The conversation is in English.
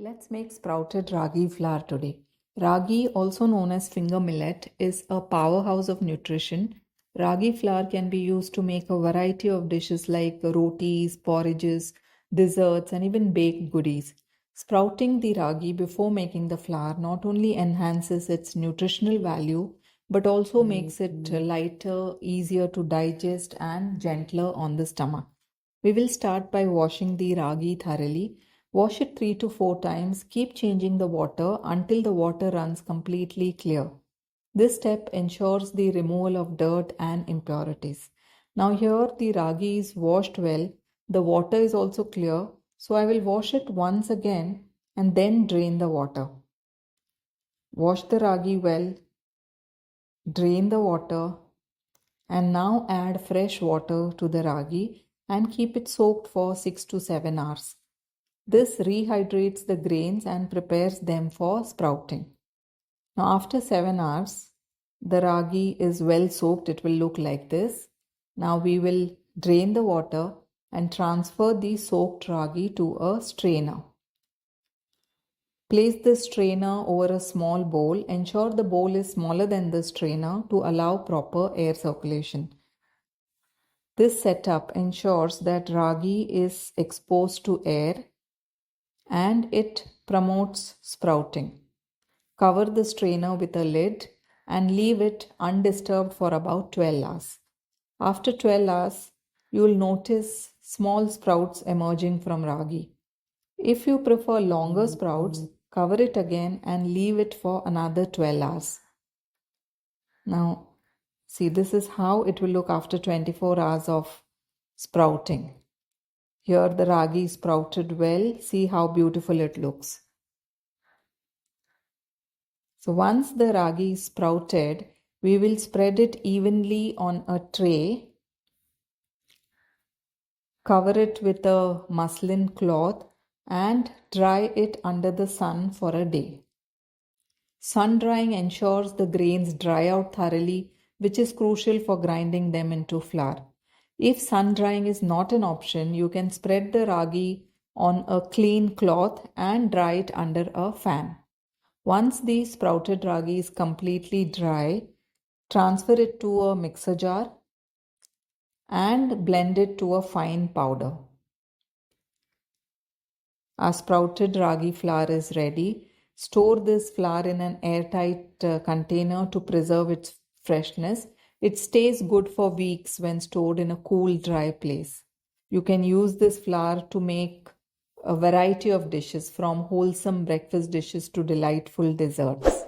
Let's make sprouted ragi flour today. Ragi, also known as finger millet, is a powerhouse of nutrition. Ragi flour can be used to make a variety of dishes like rotis, porridges, desserts, and even baked goodies. Sprouting the ragi before making the flour not only enhances its nutritional value but also makes it lighter, easier to digest, and gentler on the stomach. We will start by washing the ragi thoroughly. Wash it 3 to 4 times. Keep changing the water until the water runs completely clear. This step ensures the removal of dirt and impurities. Now, here the ragi is washed well. The water is also clear. So, I will wash it once again and then drain the water. Wash the ragi well, drain the water, and now add fresh water to the ragi and keep it soaked for 6 to 7 hours. This rehydrates the grains and prepares them for sprouting. Now, after 7 hours, the ragi is well soaked. It will look like this. Now, we will drain the water and transfer the soaked ragi to a strainer. Place the strainer over a small bowl. Ensure the bowl is smaller than the strainer to allow proper air circulation. This setup ensures that ragi is exposed to air and it promotes sprouting. Cover the strainer with a lid and leave it undisturbed for about 12 hours. After 12 hours, you will notice small sprouts emerging from ragi. If you prefer longer sprouts, cover it again and leave it for another 12 hours. Now, see, this is how it will look after 24 hours of sprouting. Here the ragi is sprouted well. See how beautiful it looks. So once the ragi is sprouted, we will spread it evenly on a tray. Cover it with a muslin cloth and dry it under the sun for a day. Sun drying ensures the grains dry out thoroughly, which is crucial for grinding them into flour. If sun drying is not an option, you can spread the ragi on a clean cloth and dry it under a fan. Once the sprouted ragi is completely dry, transfer it to a mixer jar and blend it to a fine powder. Our sprouted ragi flour is ready. Store this flour in an airtight container to preserve its freshness. It stays good for weeks when stored in a cool, dry place. You can use this flour to make a variety of dishes, from wholesome breakfast dishes to delightful desserts.